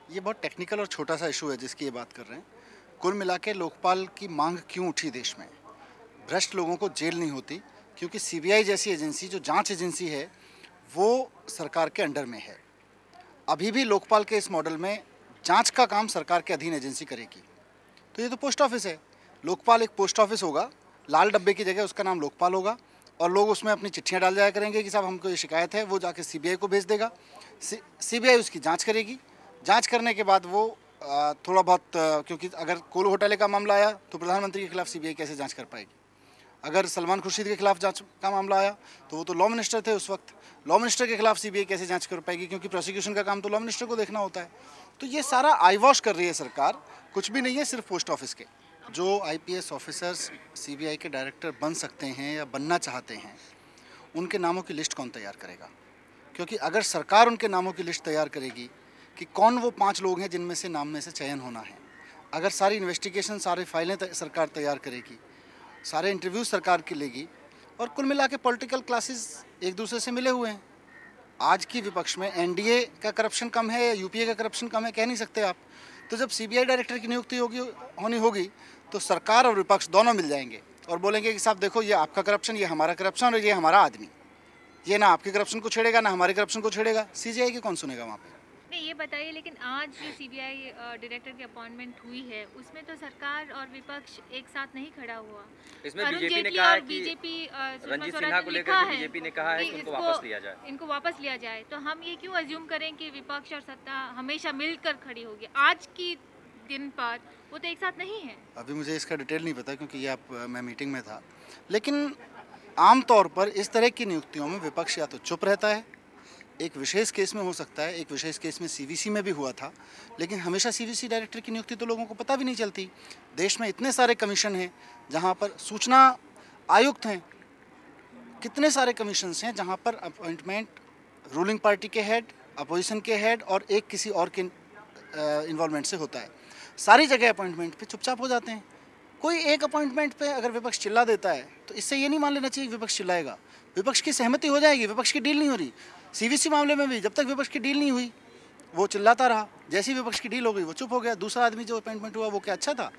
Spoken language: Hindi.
ये बहुत टेक्निकल और छोटा सा इशू है जिसकी ये बात कर रहे हैं। कुल मिला के लोकपाल की मांग क्यों उठी देश में? भ्रष्ट लोगों को जेल नहीं होती क्योंकि सीबीआई जैसी एजेंसी जो जांच एजेंसी है वो सरकार के अंडर में है। अभी भी लोकपाल के इस मॉडल में जांच का काम सरकार के अधीन एजेंसी करेगी। तो ये तो पोस्ट ऑफिस है। लोकपाल एक पोस्ट ऑफिस होगा, लाल डब्बे की जगह उसका नाम लोकपाल होगा और लोग उसमें अपनी चिट्ठियां डाल जाया करेंगे कि साहब हमको ये शिकायत है, वो जाके सीबीआई को भेज देगा। सीबीआई उसकी जांच करेगी। जांच करने के बाद वो थोड़ा बहुत क्योंकि अगर कोल घोटाले का मामला आया तो प्रधानमंत्री के खिलाफ सीबीआई कैसे जांच कर पाएगी? अगर सलमान खुर्शीद के खिलाफ जांच का मामला आया तो वो तो लॉ मिनिस्टर थे उस वक्त, लॉ मिनिस्टर के खिलाफ सीबीआई कैसे जांच कर पाएगी? क्योंकि प्रोसिक्यूशन का काम तो लॉ मिनिस्टर को देखना होता है। तो ये सारा आई वॉश कर रही है सरकार, कुछ भी नहीं है, सिर्फ पोस्ट ऑफिस के। जो आईपीएस ऑफिसर्स सीबीआई के डायरेक्टर बन सकते हैं या बनना चाहते हैं, उनके नामों की लिस्ट कौन तैयार करेगा? क्योंकि अगर सरकार उनके नामों की लिस्ट तैयार करेगी कि कौन वो 5 लोग हैं जिनमें से नाम में से चयन होना है, अगर सारी इन्वेस्टिगेशन, सारी फाइलें सरकार तैयार करेगी, सारे इंटरव्यू सरकार की लेगी, और कुल मिला के पॉलिटिकल क्लासेस एक दूसरे से मिले हुए हैं। आज की विपक्ष में एनडीए का करप्शन कम है या यूपीए का करप्शन कम है, कह नहीं सकते आप। तो जब सीबीआई डायरेक्टर की नियुक्ति होगी तो सरकार और विपक्ष दोनों मिल जाएंगे और बोलेंगे कि साहब देखो, ये आपका करप्शन, ये हमारा करप्शन और ये हमारा आदमी, ये ना आपके करप्शन को छेड़ेगा ना हमारे करप्शन को छेड़ेगा। सीबीआई की कौन सुनेगा वहाँ पे? नहीं, ये बताइए, लेकिन आज जो सीबीआई डायरेक्टर की अपॉइंटमेंट हुई है उसमें तो सरकार और विपक्ष एक साथ नहीं खड़ा हुआ। इसमें अरुण बीजेपी ने जेटली कहा और है कि बीजेपी रणजीत सिन्हा को लेकर के बीजेपी ने कहा है कि उनको वापस लिया जाए। इनको वापस लिया जाए, तो हम ये क्यों अज्यूम करें कि विपक्ष और सत्ता हमेशा मिलकर खड़ी होगी? आज की दिन पर वो तो एक साथ नहीं है। अभी मुझे इसका डिटेल नहीं पता क्योंकि ये मैं मीटिंग में था, लेकिन आमतौर पर इस तरह की नियुक्तियों में विपक्ष या तो चुप रहता है, एक विशेष केस में हो सकता है, एक विशेष केस में सीवीसी में भी हुआ था, लेकिन हमेशा सीवीसी डायरेक्टर की नियुक्ति तो लोगों को पता भी नहीं चलती। देश में इतने सारे कमीशन हैं जहां पर सूचना आयुक्त हैं, कितने सारे कमीशंस हैं जहां पर अपॉइंटमेंट रूलिंग पार्टी के हेड, अपोजिशन के हेड और एक किसी और के इन्वॉल्वमेंट से होता है। सारी जगह अपॉइंटमेंट पे चुपचाप हो जाते हैं। कोई एक अपॉइंटमेंट पे अगर विपक्ष चिल्ला देता है तो इससे ये नहीं मान लेना चाहिए कि विपक्ष चिल्लाएगा। विपक्ष की सहमति हो जाएगी, विपक्ष की डील नहीं हो रही। सीवीसी मामले में भी जब तक विपक्ष की डील नहीं हुई वो चिल्लाता रहा, जैसी विपक्ष की डील हो गई वो चुप हो गया। दूसरा आदमी जो अपॉइंटमेंट हुआ वो क्या अच्छा था?